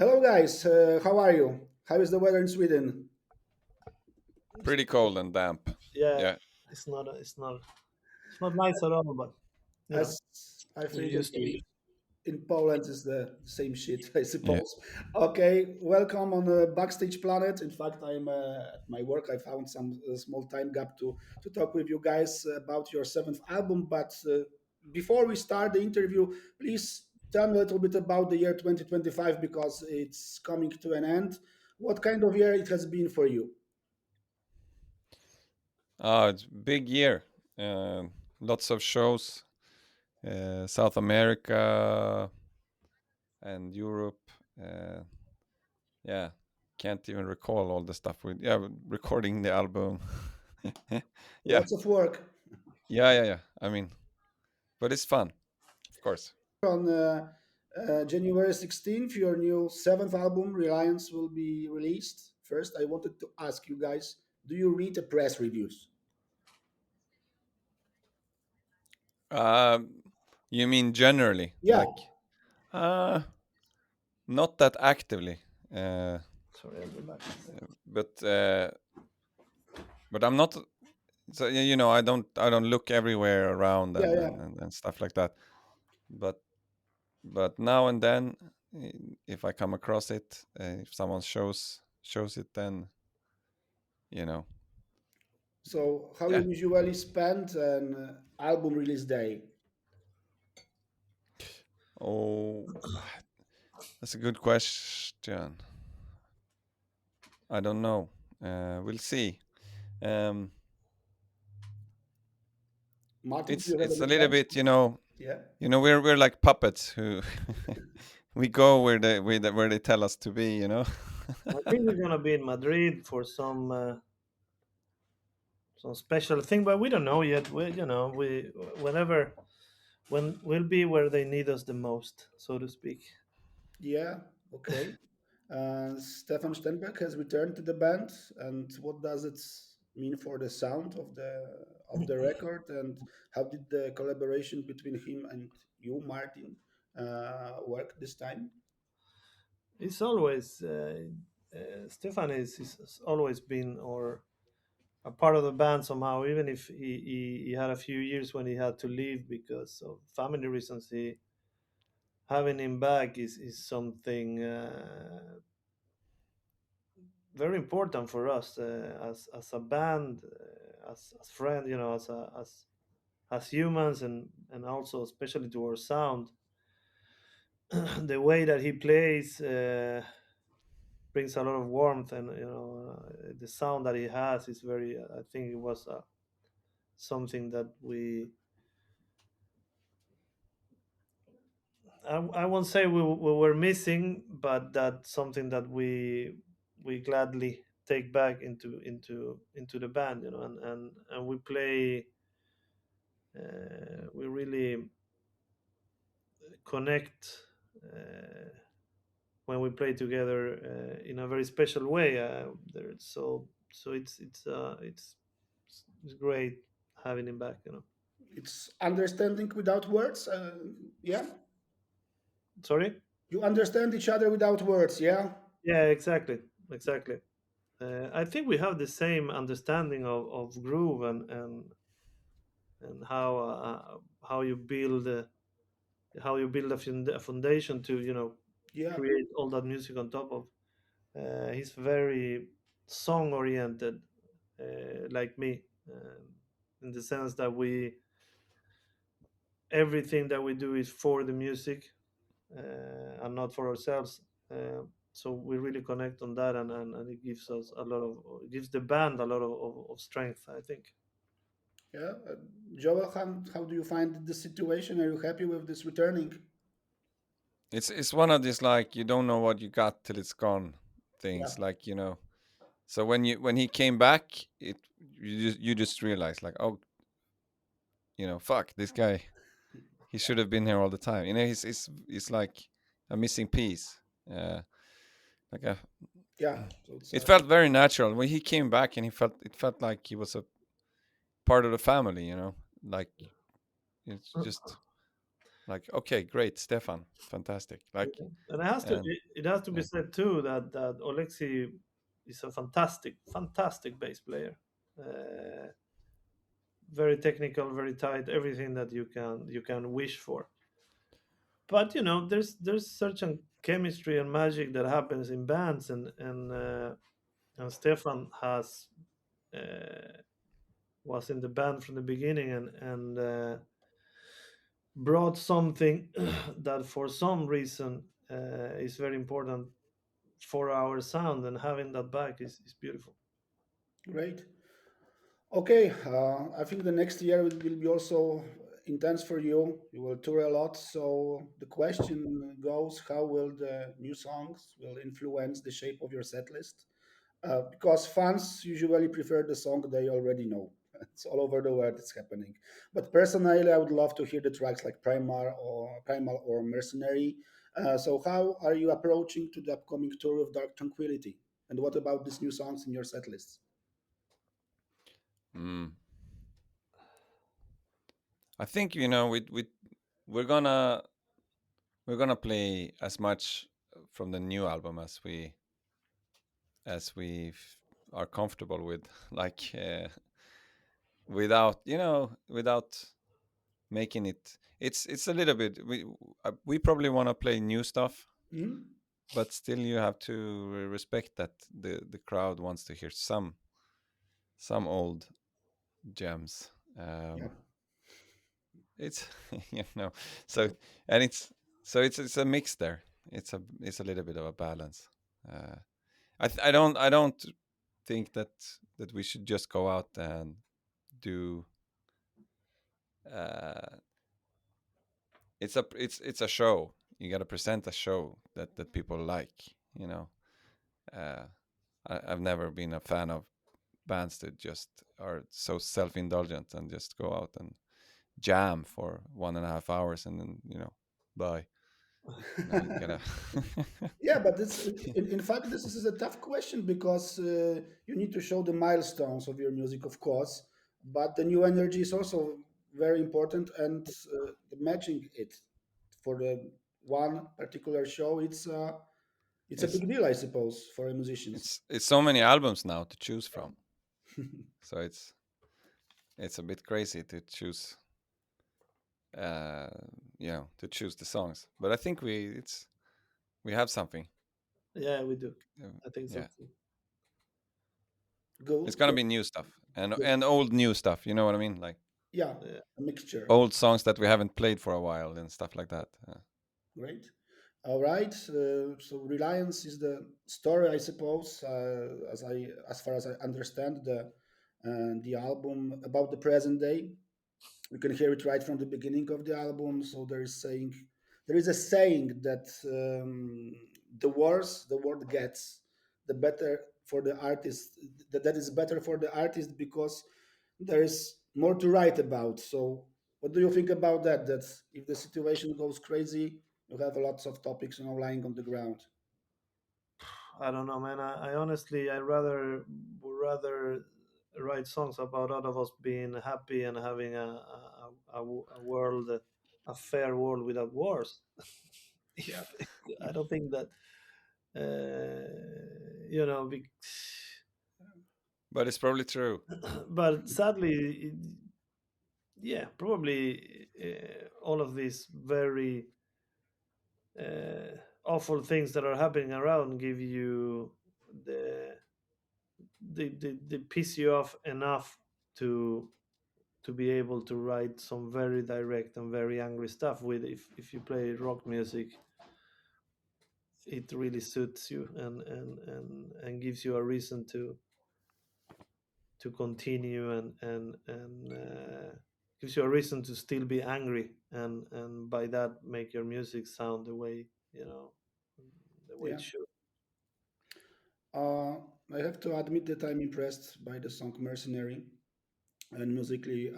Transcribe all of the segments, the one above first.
Hello, guys. How are you? How is the weather in Sweden? Pretty cold and damp. Yeah, Yeah, it's not nice at all, but you know As I we're think used to it. in Poland is the same shit, I yeah. suppose. Okay, welcome on the Backstage Planet. In fact, I'm at my work. I found some small time gap to talk with you guys about your seventh album. But before we start the interview, please tell me a little bit about the year 2025 because it's coming to an end. What kind of year it has been for you? Oh, it's big year. Lots of shows. South America and Europe. Uh, yeah, can't even recall all the stuff we. Yeah, recording the album. yeah, Lots of work. yeah. I mean, but it's fun, of course. On January 16th, your new seventh album, Reliance, will be released. First, I wanted to ask you guys, do you read the press reviews? Um, you mean generally, Yeah. like, uh, not that actively. Uh, Sorry, I'll be back. but uh, but I'm not. So I don't look everywhere around Yeah, and yeah. and, and, and stuff like that. But but now and then, if I come across it, if someone shows it, then you know, So, how you yeah. usually spend an album release day? Oh, that's a good question. I don't know. We'll see. Um, Martin, do it's you have it's any a little plans? bit, you know. Yeah. We're like puppets who we go where they tell us to be. I think we're gonna be in Madrid for some special thing, but we don't know yet. We whenever when we'll be where they need us the most, so to speak. Yeah. Okay. Stefan Stenback has returned to the band, and what does it mean for the sound of the record? And how did the collaboration between him and you, Martin, work this time? It's always Stefan is always been or a part of the band somehow, even if he had a few years when he had to leave because of family reasons. He having him back is something very important for us as a band, as friends, as humans, and also especially to our sound. The way that he plays brings a lot of warmth, and the sound that he has is very. I think it was something that I won't say we were missing, but that's something that we gladly take back into the band, and we play. We really connect when we play together in a very special way. So it's great having him back. It's understanding without words. Yeah, Sorry. you understand each other without words. Yeah, Yeah, exactly. I think we have the same understanding of groove and how you build a foundation to yeah. create all that music on top of. He's very song oriented, like me, in the sense that we everything that we do is for the music and not for ourselves. So we really connect on that, and it gives us a lot of it gives the band a lot of strength, I think. Yeah. Joel, how do you find the situation? Are you happy with this returning? it's one of these, like, you don't know what you got till it's gone Yeah. things, like, so when he came back, you just realize, like, oh, fuck this guy, he should have been here all the time. He's like a missing piece. Like a Yeah. So it's It felt very natural when he came back, and it felt like he was a part of the family. Like, it's just like, okay, great, Stefan, fantastic. Like, And and it has to be yeah. said too that Oleksiy is a fantastic bass player. Uh, very technical, very tight, everything that you can wish for. But there's certain chemistry and magic that happens in bands, and Stefan has was in the band from the beginning, and brought something that for some reason is very important for our sound, and having that back is beautiful. Great. Okay, I think the next year will be also intense for you. You will tour a lot. So the question goes: how will the new songs will influence the shape of your set list? Because fans usually prefer the song they already know. It's all over the world. It's happening. But personally, I would love to hear the tracks like Primal or Mercenary. So how are you approaching to the upcoming tour of Dark Tranquility? And what about these new songs in your set list? Mm. I think, we're gonna we're gonna play as much from the new album as we are comfortable with, like, without making it. It's a little bit. We probably want to play new stuff, Hmm. but still you have to respect that the crowd wants to hear some old gems. Yeah. It's so and it's a mix there. It's a little bit of a balance. uh I don't think that we should just go out and do. uh it's a show. You got to present a show that people like, uh I've never been a fan of bands that just are so self-indulgent and just go out and jam for 1.5 hours and then, bye. You gotta. Yeah, but in fact, this is a tough question because you need to show the milestones of your music, of course, but the new energy is also very important, and matching it for the one particular show, it's a it's big deal, I suppose, for musicians. it's so many albums now to choose from, so it's a bit crazy to choose, uh to choose the songs. But I think we have something. Yeah, we do. Um, I think so yeah, too. it's Go, gonna go, be new stuff and good. and old new stuff. You know what I mean? Like Yeah, Yeah. a mixture. old songs that we haven't played for a while and stuff like that. Great. All right. So Reliance is the story, I suppose, as far as I understand the album about the present day. You can hear it right from the beginning of the album. So there is a saying that the worse the world gets, the better for the artist. That is better for the artist because there is more to write about. So what do you think about that? That if the situation goes crazy, you have lots of topics, lying on the ground. I don't know, man. I honestly, would rather write songs about all of us being happy and having a world, a fair world without wars. Yeah. if I don't think that, you know, be, But it's probably true. but sadly, yeah, probably all of these very uh, awful things that are happening around give you the they piss you off enough to be able to write some very direct and very angry stuff with. If you play rock music, it really suits you, and gives you a reason to continue, and gives you a reason to still be angry, and by that make your music sound the way it Yeah. should. Uh, I have to admit that I'm impressed by the song "Mercenary." And musically,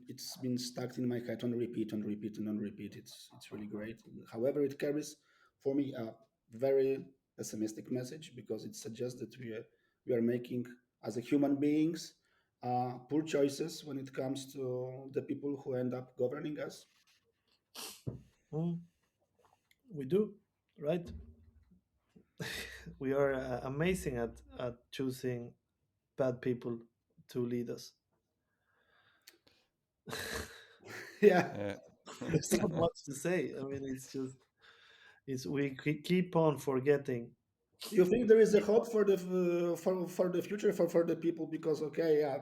it's been stuck in my head on repeat, on repeat, and on repeat. It's really great. However, it carries for me a very pessimistic message because it suggests that we are making, as a human beings, poor choices when it comes to the people who end up governing us. Mm, we do, right? We are amazing at choosing bad people to lead us. Yeah. Yeah. There's not much to say. I mean, it's just it's we keep on forgetting. You think there is a hope for the for the future for the people? Because okay, yeah,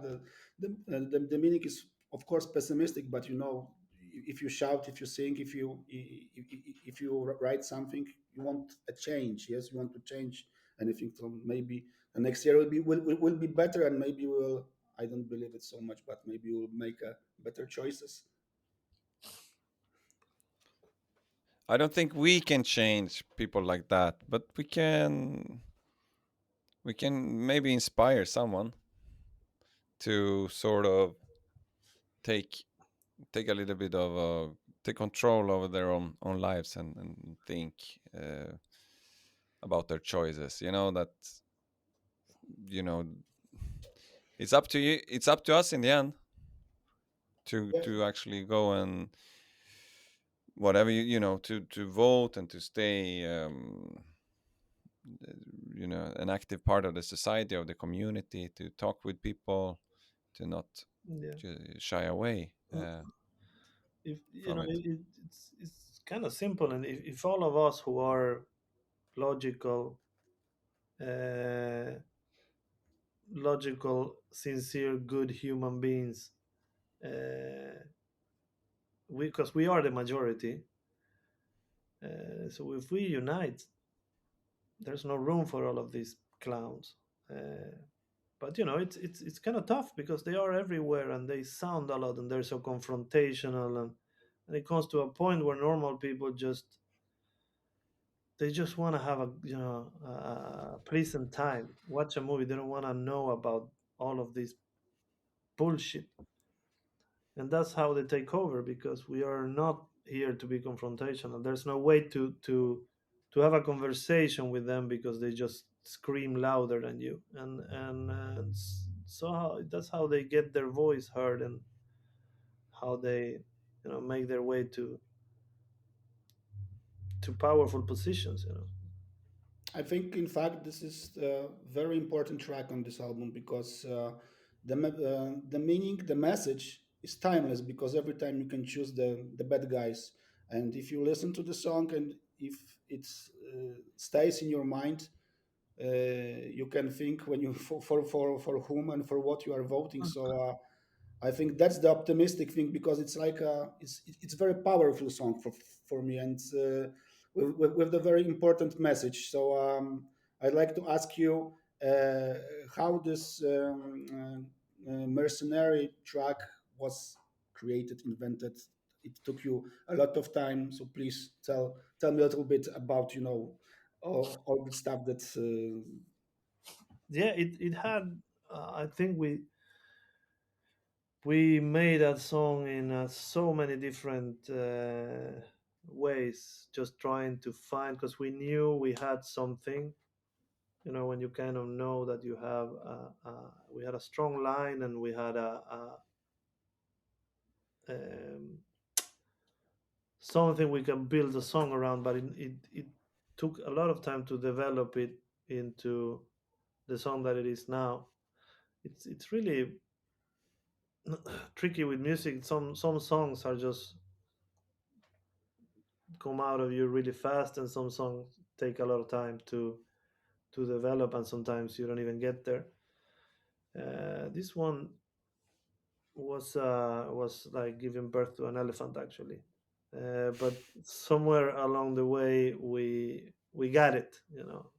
the meaning is of course pessimistic, but you know, if you shout, if you sing, if you write something, you want a change. Yes, you want to change anything. So maybe the next year will be better, and maybe we'll. I don't believe it so much, but maybe we'll make better choices. I don't think we can change people like that, but we can maybe inspire someone to sort of take take a little bit of take control over their own lives and think about their choices. You know that you know it's up to you. It's up to us in the end Yeah, to actually go and whatever to vote and to stay an active part of the society, of the community, to talk with people, to not Yeah. shy away If from it. it's kind of simple, and if all of us who are logical, uh, sincere, good human beings, uh, we because we are the majority. So if we unite, there's no room for all of these clowns. But it's kind of tough because they are everywhere and they sound a lot and they're so confrontational, and it comes to a point where normal people just want to have a pleasant time, watch a movie. They don't want to know about all of this bullshit, and that's how they take over because we are not here to be confrontational. There's no way to have a conversation with them because they just scream louder than you, so that's how they get their voice heard, and how they make their way to powerful positions. I think, in fact, this is a very important track on this album because the meaning, the message is timeless. Because every time you can choose the bad guys, and if you listen to the song and if it stays in your mind, you can think when you for whom and for what you are voting. So I think that's the optimistic thing because it's like it's very powerful song for me and with the very important message. So I'd like to ask you how this mercenary track was created, invented. It took you a lot of time, so please tell me a little bit about all the stuff that Yeah, it had I think we made that song in so many different ways, just trying to find, because we knew we had something. When you kind of know that you have we had a strong line, and we had um, something we can build a song around, but it took a lot of time to develop it into the song that it is now. It's really tricky with music. Some songs are just come out of you really fast, and some songs take a lot of time to develop, and sometimes you don't even get there. This one was like giving birth to an elephant, actually. But somewhere along the way we got it.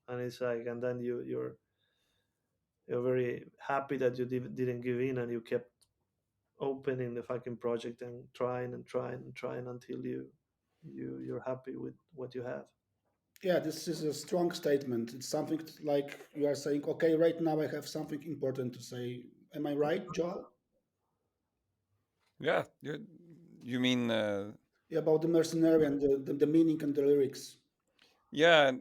And it's like, and then you're very happy that you didn't give in, and you kept opening the fucking project and trying and trying and trying until you're happy with what you have. yeah, this is a strong statement. It's something like you are saying, okay, right now I have something important to say. Am I right, Joel? Yeah, you mean Yeah, about the mercenary and the meaning and the lyrics. yeah, and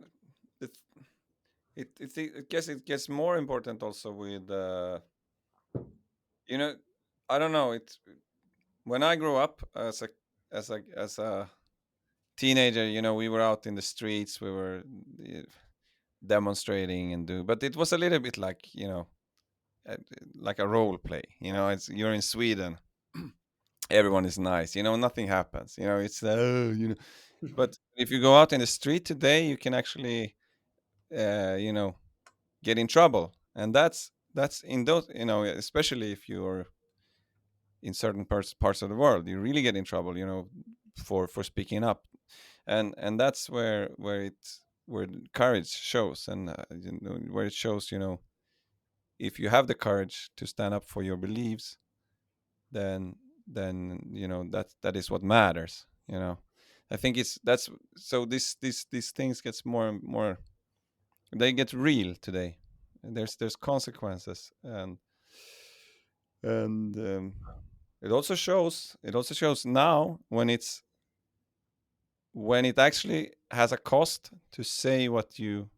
it, I guess it gets more important also with you know I don't know, it's when I grew up as a teenager, we were out in the streets, we were uh, demonstrating and do, but it was a little bit like, uh, like a role play. It's you're in Sweden, everyone is nice, nothing happens, it's but if you go out in the street today, you can actually get in trouble, and that's in those, especially if you're in certain parts of the world, you really get in trouble, for speaking up, and that's where courage shows, and where it shows, if you have the courage to stand up for your beliefs, then that is what matters. I think it's that's so these things gets more and more, they get real today. There's consequences, and it also shows now when it actually has a cost to say what you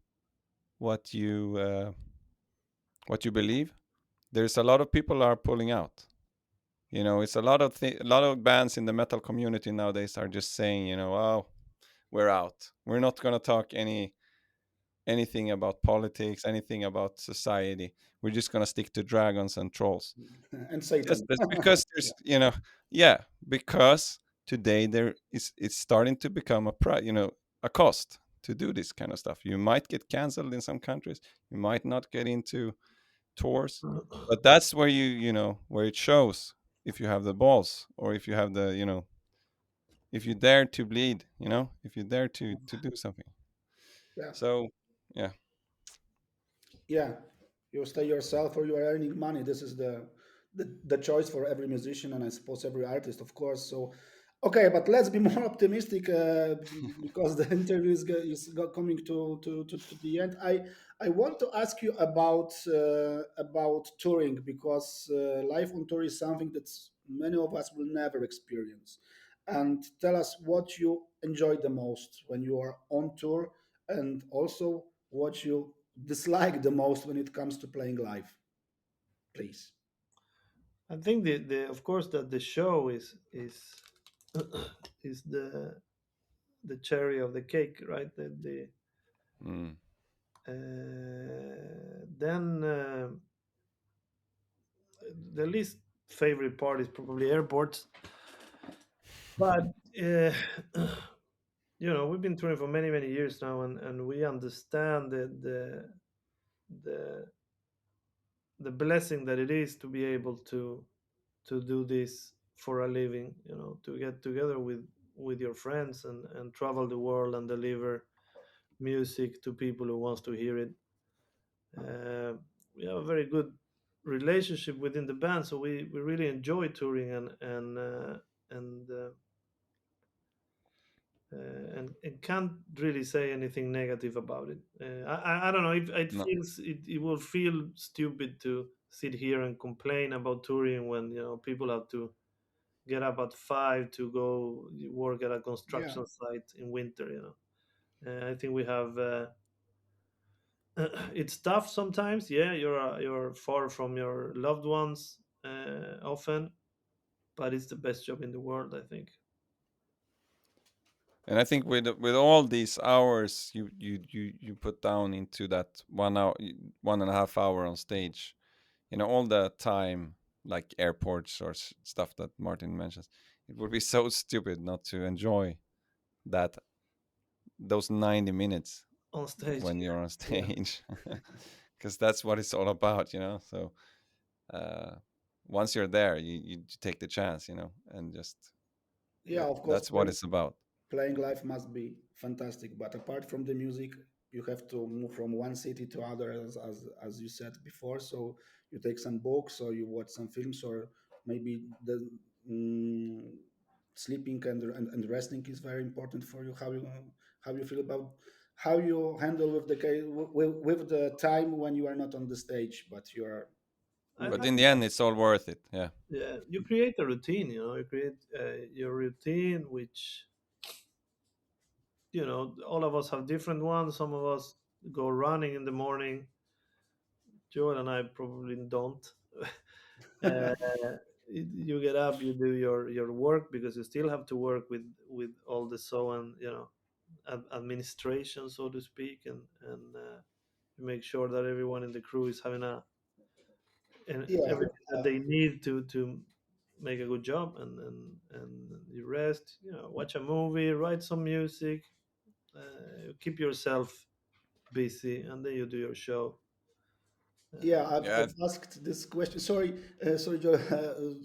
uh, what you believe. There's a lot of people are pulling out. It's a lot of bands in the metal community nowadays are just saying, oh, we're out. We're not going to talk anything about politics, anything about society. We're just going to stick to dragons and trolls. And Yes, Satan. that's because Yeah. there's, yeah, because today there is it's starting to become a cost to do this kind of stuff. You might get canceled in some countries. You might not get into tours, but that's where where it shows if you have the balls, or if you have if you dare to bleed, if you dare to do something. Yeah. So yeah. Yeah, you stay yourself or you are earning money. This is the choice for every musician and I suppose every artist, of course. So, okay, but let's be more optimistic because the interview coming to the end. I want to ask you about touring because life on tour is something that many of us will never experience. And tell us what you enjoy the most when you are on tour, and also what you dislike the most when it comes to playing live, please. I think the of course that the show is is the cherry of the cake, right? Mm. Then the least favorite part is probably airports, but uh, we've been touring for many many years now, and we understand the the blessing that it is to be able to do this for a living, to get together with your friends and travel the world and deliver music to people who wants to hear it. uh, we have a very good relationship within the band, so we really enjoy touring and and can't really say anything negative about it. I don't know. It No. feels it will feel stupid to sit here and complain about touring when people have to get up at 5 to go work at a Yeah, construction site in winter. I think we have. It's tough sometimes. Yeah, you're far from your loved ones often, but it's the best job in the world, I think. And I think with all these hours you put down into that 1 hour, 1.5 hour on stage, all the time, like airports or stuff that Martin mentions, it would be so stupid not to enjoy that those 90 minutes On stage. when you're on yeah, stage, because that's what it's all about, so uh once you're there, you take the chance, and just yeah. Of course, that's what it's about. playing live must be fantastic. But apart from the music, you have to move from one city to other, as you said before. So you take some books, or you watch some films, or maybe the mm, sleeping and resting is very important for you. How you feel about how you handle with with the time when you are not on the stage, but you are But I in the end, it's all worth it. Yeah. Yeah, you create a routine. You create your routine, which all of us have different ones. Some of us go running in the morning. Joel and I probably don't. uh, You get up, you do your work, because you still have to work with all the Soen, administration, so to speak, and you make sure that everyone in the crew is having and Yeah, everything that they need to make a good job, and you rest, watch a movie, write some music, keep yourself busy, and then you do your show. yeah. uh, Yeah, I've asked this question. Sorry, Joe. A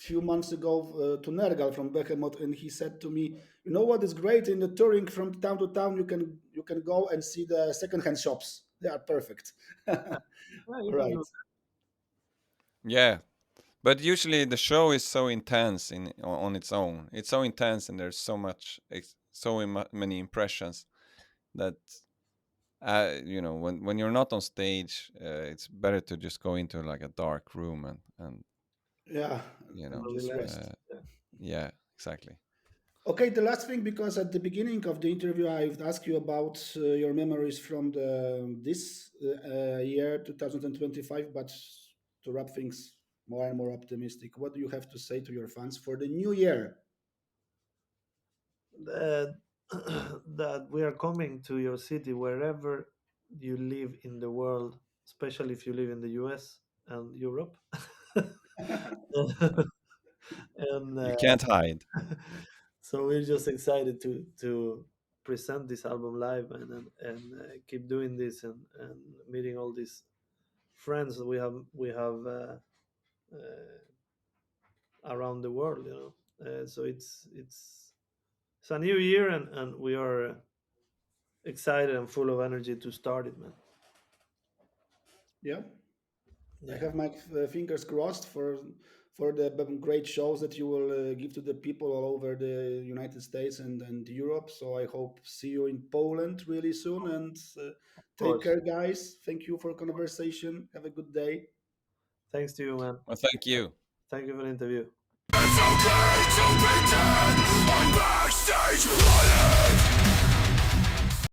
few months ago to Nergal from Behemoth, and he said to me, "You know what is great in the touring from town to town? You can go and see the secondhand shops. They are perfect." yeah, you can Right. do yeah. But usually the show is so intense on its own. It's so intense, and there's so much, many impressions that when you're not on stage, it's better to just go into like a dark room and Yeah, you and know, that. just Relax. uh, rest. Yeah. yeah, exactly. Okay, the last thing, because at the beginning of the interview, I've asked you about your memories from this year, 2025. But to wrap things more and more optimistic, what do you have to say to your fans for the new year? that that we are coming to your city wherever you live in the world, especially if you live in the US and Europe. and You can't hide. So we're just excited to present this album live, and keep doing this, and meeting all these friends that we have around the world. So it's a new year, and we are excited and full of energy to start it, man. Yeah, I Yeah, have my fingers crossed for the great shows that you will give to the people all over the United States and Europe. So I hope see you in Poland really soon. And of take course. care, guys. Thank you for conversation. Have a good day. Thanks to you, man. Well, thank you. Thank you for the interview. It's okay to